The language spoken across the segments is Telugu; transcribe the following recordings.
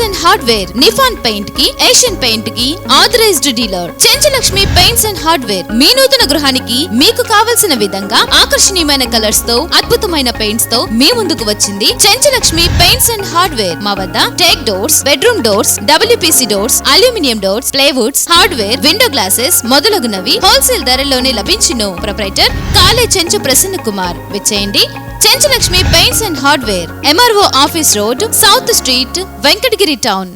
అండ్ హార్డ్వేర్, నిఫాన్ పెయింట్ కి, ఏషియన్ పెయింట్ కి authorised dealer. Chenchalakshmi paints and hardware మీ నూతన గృహానికి మీకు కావలసిన విధంగా ఆకర్షణీయమైన కలర్స్ తో, అద్భుతమైన పెయింట్స్ తో మీ ముందుకు వచ్చింది చెంచలక్ష్మి పెయింట్స్ అండ్ హార్డ్వేర్. మా వద్ద teak doors, bedroom doors, WPC doors, aluminium doors, plywoods, hardware, window glasses మొదలగునవి హోల్సేల్ ధరల్లోనే లభించును. ప్రొప్రైటర్ కాలే చెంచు ప్రసన్న కుమార్. విచ్చేయండి Chenchalakshmi paints and hardware, MRO office road, south street, Venkatagiri town.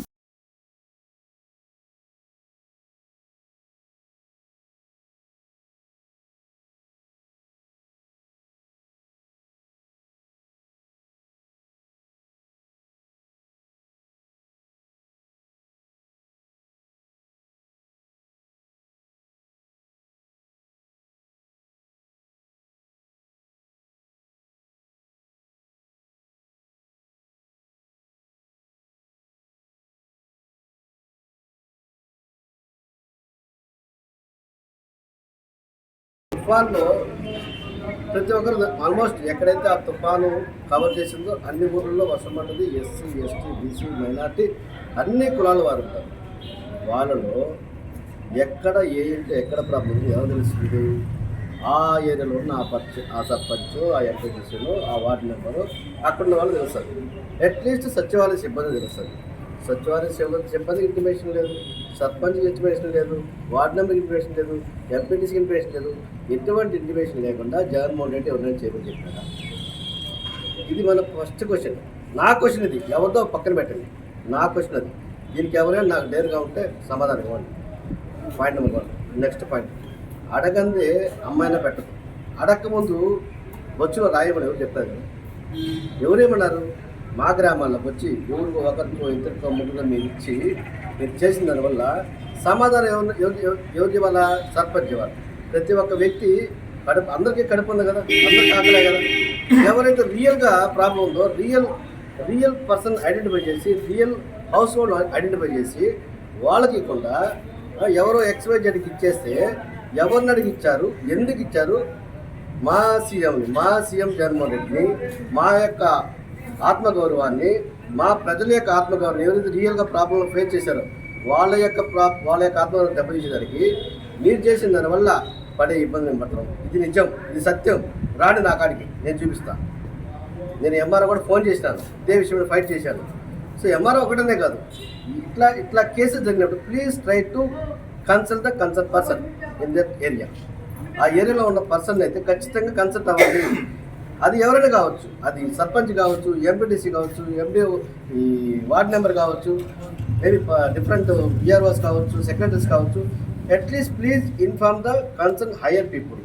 తుఫాన్లో ప్రతి ఒక్కరు ఆల్మోస్ట్ ఎక్కడైతే ఆ తుఫాను కవర్ చేసిందో అన్ని ఊర్లలో వర్షం పడ్డది. SC, ST, BC, మైనార్టీ అన్ని కులాల వారు ఉంటారు. వాళ్ళలో ఎక్కడ ఏ ఇంట్లో ఎక్కడ ప్రాబ్లం ఎవరు తెలుస్తుంది? ఆ ఏరియాలో ఉన్న ఆ సర్పంచ్, ఆ ఎంపీటీసీలు, ఆ వార్డు మెంబరు, అక్కడున్న వాళ్ళు తెలుస్తారు. అట్లీస్ట్ సచివాలయ సిబ్బంది తెలుస్తుంది. సచివాలయ సిబ్బందికి ఇంటిమేషన్ లేదు, సర్పంచ్కి ఇంటిమేషన్ లేదు, వార్డు మెంబర్కి ఇంటిమేషన్ లేదు, ఎంపీటీసీకి ఇంటిమేషన్ లేదు. ఎటువంటి ఇంటిమేషన్ లేకుండా జగన్మోహన్ రెడ్డి ఎవరైనా చేయమని చెప్పారా? ఇది మన ఫస్ట్ క్వశ్చన్. నా క్వశ్చన్ ఇది, ఎవరితో పక్కన పెట్టండి. నా క్వశ్చన్ అది. దీనికి ఎవరైనా నాకు డేరుగా ఉంటే సమాధానం ఇవ్వండి. Point number 1. నెక్స్ట్ పాయింట్, అడగందే అమ్మాయినా పెట్టదు. అడగకముందు బొచ్చులో రాయమని ఎవరు చెప్పారు? ఎవరేమన్నారు? మా గ్రామాల్లోకి వచ్చి ఎవరికో ఒకరికో ఇద్దరికో ముగ్గురు మీరు ఇచ్చి మీరు చేసిన దానివల్ల సమాధానం ఎవరి ఇవ్వాలా? సర్పంచ్ ఇవ్వాలి. ప్రతి ఒక్క వ్యక్తి అందరికీ కడుపు ఉంది కదా, అందరికీ ఆకలే కదా. ఎవరైతే రియల్గా ప్రాబ్లం ఉందో రియల్ పర్సన్ ఐడెంటిఫై చేసి, రియల్ హౌస్ హోల్డ్ ఐడెంటిఫై చేసి వాళ్ళకి ఇవ్వకుండా ఎవరో XYZకి ఇచ్చేస్తే ఎవరిని అడిగి ఇచ్చారు, ఎందుకు ఇచ్చారు? మా సీఎం జగన్మోహన్ రెడ్డిని, మా యొక్క ఆత్మగౌరవాన్ని, మా ప్రజల యొక్క ఆత్మగౌరవం ఎవరైతే రియల్గా ప్రాబ్లం ఫేస్ చేశారో వాళ్ళ యొక్క ఆత్మగౌరవం దెబ్బతీసేదానికి మీరు చేసిన దానివల్ల పడే ఇబ్బందిని పట్టడం ఇది నిజం, ఇది సత్యం. రాని నా కాడికి నేను చూపిస్తాను. నేను MRO కూడా ఫోన్ చేసినాను, ఇదే విషయంలో ఫైట్ చేశాను. సో MRO ఒకటనే కాదు, ఇట్లా కేసెస్ జరిగినప్పుడు please try to consult the concern person in that area. ఆ ఏరియాలో ఉన్న పర్సన్ అయితే ఖచ్చితంగా కన్సల్ట్ అవ్వాలి. అది ఎవరైనా కావచ్చు, అది సర్పంచ్ కావచ్చు, ఎంపీటీసీ కావచ్చు, MDO, ఈ వార్డ్ మెంబర్ కావచ్చు, మేబీ డిఫరెంట్ BROs కావచ్చు, సెక్రటరీస్ కావచ్చు. At least please inform the concern hire people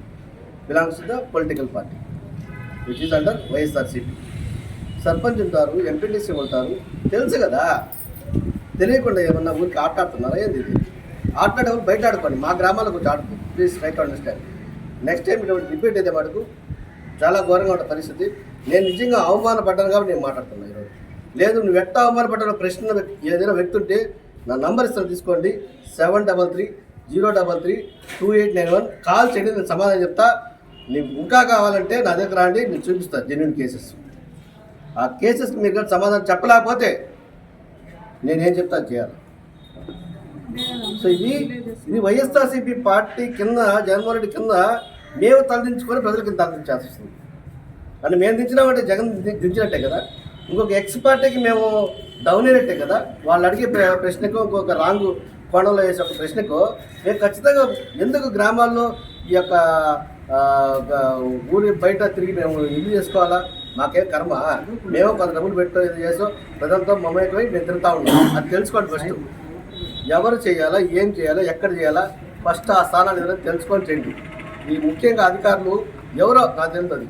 belongs to the political party which is under YSRCP. Sarpanch ఉంటారు, ఎంపీటీసీ ఉంటారు, తెలుసు కదా. తెలియకుండా ఏమన్నా ఊరికి ఆడుతున్నారా? ఏంది ఇది? ఆడే వాళ్ళు బయట ఆడుకోండి, మా గ్రామాలకు వచ్చి ఆడుకో. Please try to understand. Next time ఇటువంటి రిపీట్ అయితే మటుకు చాలా ఘోరంగా ఉంటుంది పరిస్థితి. నేను నిజంగా అవమానపడ్డాను కాబట్టి నేను మాట్లాడుతున్నాను ఈరోజు. లేదు నువ్వు ఎట్లా అవమానపడ్డాను ప్రశ్న ఏదైనా వ్యక్తి ఉంటే నా నంబర్ ఇస్తాను, తీసుకోండి. 733-033-2891 కాల్ చేయండి, నేను సమాధానం చెప్తా. నీకు ఇంకా కావాలంటే నా దగ్గర రండి, నేను చూపిస్తాను జెన్యూన్ కేసెస్. ఆ కేసెస్కి మీరు కానీ సమాధానం చెప్పలేకపోతే నేనేం చెప్తాను చేయాలి. సో ఇది YSRCP పార్టీ కింద, జగన్మోహన్ రెడ్డి కింద మేము తలదించుకొని ప్రజలకి తలదించాల్సి వస్తుంది. అంటే మేము దించినామంటే జగన్ దించినట్టే కదా. ఇంకొక ఎక్స్ పార్టీకి మేము డౌన్ అయినట్టే కదా. వాళ్ళు అడిగే ప్రశ్నకు, ఇంకొక రాంగ్ కోణంలో వేసే ఒక ప్రశ్నకు మేము ఖచ్చితంగా ఎందుకు గ్రామాల్లో ఈ యొక్క ఊరి బయట తిరిగి మేము ఇల్లు చేసుకోవాలా? మాకేం కర్మ? మేము కొంత డబ్బులు పెట్టో ఇది చేసో ప్రజలతో మమేకమై మేము తిరుగుతూ ఉన్నాం. అది తెలుసుకోండి ఫస్ట్. ఎవరు చేయాలా, ఏం చేయాలా, ఎక్కడ చేయాలా, ఫస్ట్ ఆ స్థానాలు ఏదైనా తెలుసుకొని చేయండి. ఈ ముఖ్యంగా అధికారులు ఎవరో నాకు తెలుస్తుంది.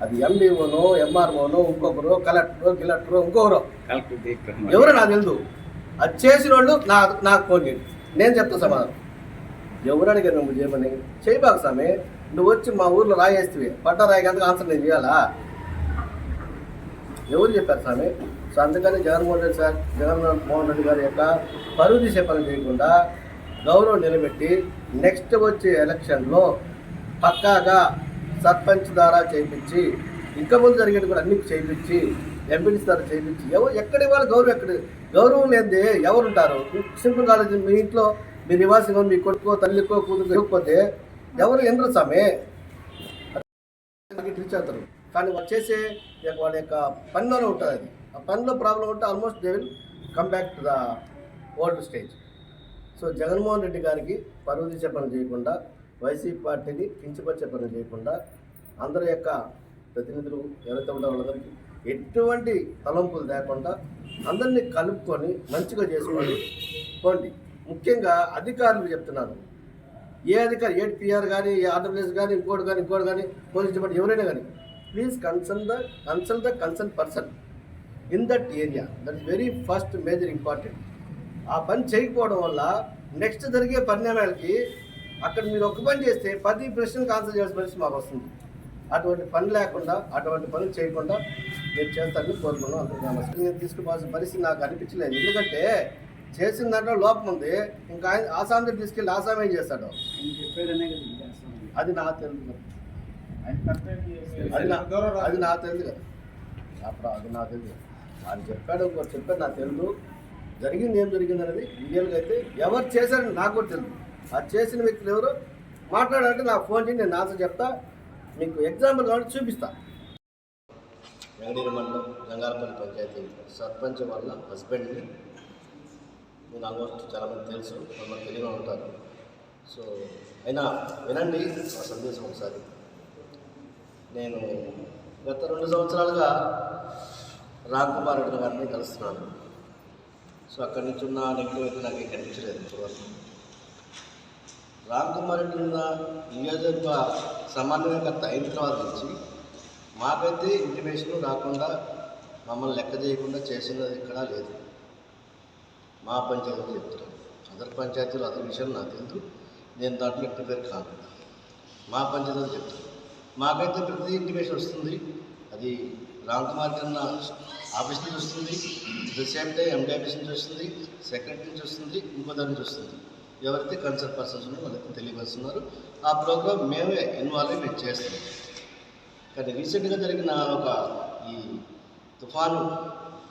అది MDOనో, MROనో, ఇంకొకరు కలెక్టరో ఇంకొకరో ఎవరో నాకు తెలుసు. అది చేసిన వాళ్ళు నాకు ఫోన్ చేయండి, నేను చెప్తా సమాధానం. ఎవరు అడిగారు నువ్వు చేయమని? చేయబాకు స్వామి. నువ్వు వచ్చి మా ఊర్లో రాయేస్తే పట్ట రాయకందుకు ఆన్సర్ నేను చేయాలా? ఎవరు చెప్పారు స్వామి? సో అందుకని జగన్మోహన్ రెడ్డి గారి యొక్క పరువు తీసే పని చేయకుండా గౌరవం నిలబెట్టి నెక్స్ట్ వచ్చే ఎలక్షన్లో పక్కాగా సర్పంచ్ ద్వారా చేయించి, ఇంకా ముందు జరిగేది కూడా అన్ని చేయించి ఎంపీడీసీ ద్వారా చేయించి ఎక్కడి వాళ్ళు గౌరవం లేనిదే ఎవరు ఉంటారు? సింపుల్ కాలేజీ మీ ఇంట్లో మీ నివాసంగా మీ కొడుకో తల్లికో కూతురు ఇవ్వకపోతే ఎవరు ఎందరు సామే రీచ్ అవుతారు. కానీ వాళ్ళు చేసే వాళ్ళ యొక్క పనిలోనే ఉంటుంది. అది ఆ పనిలో ప్రాబ్లం ఉంటే almost they will come back to the old stage. So Jaganmohan Reddy గారికి పరువు తీసే పని చేయకుండా, వైసీపీ పార్టీని కించపరిచే పని చేయకుండా, అందరి యొక్క ప్రతినిధులు ఎవరైతే ఉంటారో వాళ్ళందరికీ ఎటువంటి తలంపులు లేకుండా అందరినీ కలుపుకొని మంచిగా చేసుకొని పోండి. ముఖ్యంగా అధికారులు చెప్తున్నారు, ఏ అధికారి, ఏ పిఆర్ కానీ, ఏ ఆర్డబ్ల్యూఎస్ కానీ, ఇంకోటి కానీ, పోలీస్ డిపార్ట్మెంట్ ఎవరైనా కానీ, please consult the concern person in that area. That is very first major important. ఆ పని చేయకపోవడం వల్ల నెక్స్ట్ జరిగే పరిణామాలకి అక్కడ మీరు ఒక పని చేస్తే 10 ప్రశ్నలకు ఆన్సర్ చేయాల్సిన పరిస్థితి మాకు వస్తుంది. అటువంటి పని లేకుండా, అటువంటి పనులు చేయకుండా మీరు చేస్తారని కోరుకున్నాం. అందుకు నేను తీసుకుపోవాల్సిన పరిస్థితి నాకు అనిపించలేదు. ఎందుకంటే చేసిన దాంట్లో లోపం ఉంది. ఇంకా ఆయన ఆసాం దగ్గర తీసుకెళ్ళి ఆసాం ఏం చేస్తాడు అది నాకు తెలుసు. అది నాకు తెలుసు కదా, అప్పుడు అది నాకు తెలుసు. ఆయన చెప్పాడు నాకు తెలుసు. జరిగింది ఏం జరిగింది అనేది రియల్గా అయితే ఎవరు చేశారని నాకు కూడా తెలుసు. ఆ చేసిన వ్యక్తులు ఎవరు మాట్లాడాలంటే నాకు ఫోన్ చేసి నేను ఆన్సర్ చెప్తా. మీకు ఎగ్జాంపుల్ కాబట్టి చూపిస్తా. వెంగడీరు మండలం రంగారపల్లి పంచాయతీ సర్పంచ్ వాళ్ళ హస్బెండ్ని నేను ఆల్మోస్ట్ చాలామంది తెలుసు, కొంతమంది తెలియగా ఉంటారు. సో అయినా వినండి ఆ సందేశం ఒకసారి. నేను గత 2 సంవత్సరాలుగా రామ్ కుమార్ రెడ్డి గారిని కలుస్తున్నాను. సో అక్కడి నుంచి ఉన్న నెగిటివ్ అయితే నాకు కనిపించలేదు ఇప్పటివరకు. రామ్ కుమార్ రెడ్డి ఉన్న నియోజకవర్గ సమన్వయకర్త అయిన తర్వాత నుంచి మాకైతే ఇంటిమేషన్ రాకుండా, మమ్మల్ని లెక్క చేయకుండా చేసినది ఎక్కడా లేదు. మా పంచాయతీలో చెప్తున్నాను, అదర్ పంచాయతీలు అదర్ విషయాలు నాకు తెలుసు, నేను దాంట్లో ఇంటిపేరు కాదు. మా పంచాయతీలో చెప్తాను, మాకైతే ప్రతి ఇంటిమేషన్ వస్తుంది. అది రామ్ కుమార్ కన్నా ఆఫీస్ నుంచి వస్తుంది, the same time MD office నుంచి వస్తుంది, సెక్రటరీ నుంచి వస్తుంది, ఇంకో దాని నుంచి వస్తుంది. ఎవరైతే కన్సర్న్ పర్సన్స్ ఉన్నారో వాళ్ళైతే తెలియపరుస్తున్నారు. ఆ ప్రోగ్రామ్ మేమే ఇన్వాల్వ్ మేము చేస్తాం. కానీ రీసెంట్గా జరిగిన ఈ తుఫాను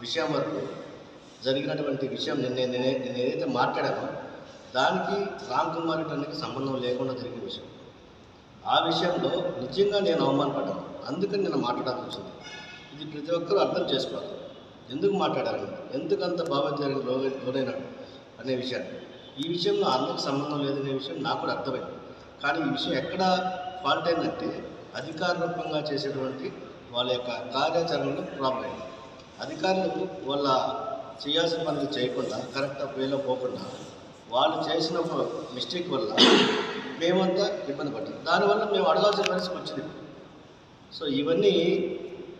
విషయం వరకు జరిగినటువంటి విషయం నేను ఏదైతే మాట్లాడానో దానికి రామ్ కుమార్ రెడ్డికి సంబంధం లేకుండా జరిగిన విషయం. ఆ విషయంలో నిజంగా నేను అవమానపడ్డాను. అందుకని నేను మాట్లాడాల్సి వచ్చింది. ఇది ప్రతి ఒక్కరూ అర్థం చేసుకోవాలి. ఎందుకు మాట్లాడాలని, ఎందుకంత భావోద్వేగానికి లోనైనాడు అనే విషయాన్ని. ఈ విషయంలో అందరికి సంబంధం లేదనే విషయం నాకు కూడా అర్థమైంది. కానీ ఈ విషయం ఎక్కడ ఫాల్ట్ అయిందంటే అధికారరూపంగా చేసేటువంటి వాళ్ళ యొక్క కార్యాచరణలో ప్రాబ్లం అయింది. అధికారులకు వాళ్ళ చేయాల్సిన పనులు చేయకుండా, కరెక్ట్ వేలో పోకుండా వాళ్ళు చేసిన ఒక మిస్టేక్ వల్ల మేమంతా ఇబ్బంది పడ్డాం. దానివల్ల మేము అడగాల్సిన పరిస్థితి వచ్చింది. సో ఇవన్నీ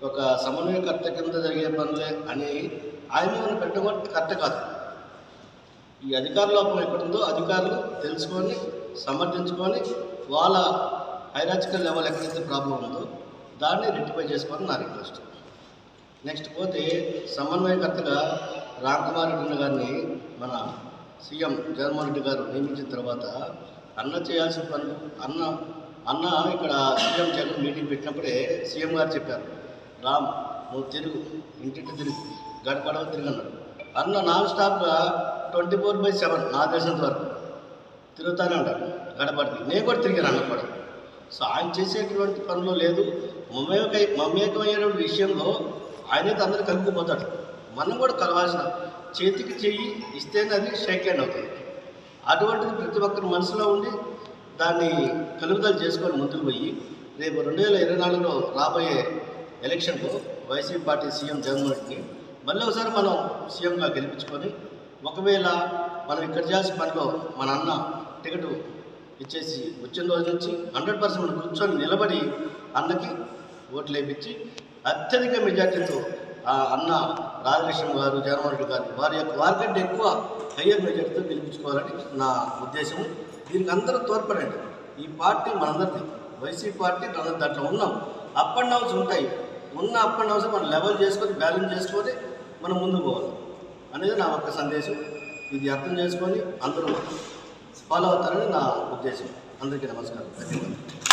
ఒక సమన్వయకర్త కింద జరిగే పనులే అని ఆయన మనం పెట్టడం కరెక్ట్ కాదు. ఈ అధికార లోపం ఎక్కడుందో అధికారులు తెలుసుకొని సమర్థించుకొని వాళ్ళ హైరార్చికల్ లెవెల్ ఎక్కడైతే ప్రాబ్లం ఉందో దాన్ని రెక్టిఫై చేసుకోవాలని నా రిక్వెస్ట్. నెక్స్ట్ పోతే సమన్వయకర్తగా రామ్ కుమార్ రెడ్డి గారిని మన సీఎం జగన్మోహన్ రెడ్డి గారు నియమించిన తర్వాత అన్న చేయాల్సిన పనులు అన్న ఇక్కడ సీఎం జగన్ మీటింగ్ పెట్టినప్పుడే సీఎం గారు చెప్పారు, రామ్ నువ్వు తిరుగు, ఇంటింటి తిరుగు, గడపడవ తిరుగన్నాడు. అన్న నాన్ స్టాప్గా 24/7 నా దేశం వరకు తిరుగుతూనే ఉంటాడు గడపడికి. నేను కూడా తిరిగాను అన్న కూడా. సో ఆయన చేసేటువంటి పనులు లేదు. మమేకమయ్యే విషయంలో ఆయనైతే అందరూ కలుపుకుపోతాడు. మనం కూడా కలవాల్సిన, చేతికి చెయ్యి ఇస్తేనే అది షేక్ హ్యాండ్ అవుతుంది. అటువంటిది ప్రతి ఒక్కరి మనసులో ఉండి దాన్ని కలుపుదల చేసుకొని ముందుకు పోయి రేపు 2024లో రాబోయే ఎలక్షన్లో వైసీపీ పార్టీ సీఎం జగన్మోహన్ రెడ్డిని మళ్ళీ ఒకసారి మనం సీఎంగా గెలిపించుకొని, ఒకవేళ మనం ఇక్కడ చేయాల్సిన పనిలో మన అన్న టికెట్ ఇచ్చేసి వచ్చిన రోజు నుంచి 100% మనం కూర్చొని నిలబడి అన్నకి ఓట్లు వేయించి అత్యధిక మెజార్టీతో ఆ అన్న రాధాకృష్ణ గారు, జగన్మోహన్ రెడ్డి గారు వారికంటే ఎక్కువ హయ్యర్ మెజార్టీతో గెలిపించుకోవాలని నా ఉద్దేశం. దీనికి అందరూ తోడ్పడండి. ఈ పార్టీ మనందరిది, వైసీపీ పార్టీ మనందరి దాంట్లో ఉన్నాం. అప్ అండ్ డౌన్స్ ఉంటాయి. ఉన్న అప్ అండ్ డౌన్స్ మనం లెవెల్ చేసుకొని బ్యాలెన్స్ చేసుకొని మనం ముందుకు పోవాలి అనేది నా ఒక్క సందేశం. ఇది అర్థం చేసుకొని అందరూ ఫాలో అవుతారని నా ఉద్దేశం. అందరికీ నమస్కారం, ధన్యవాదాలు.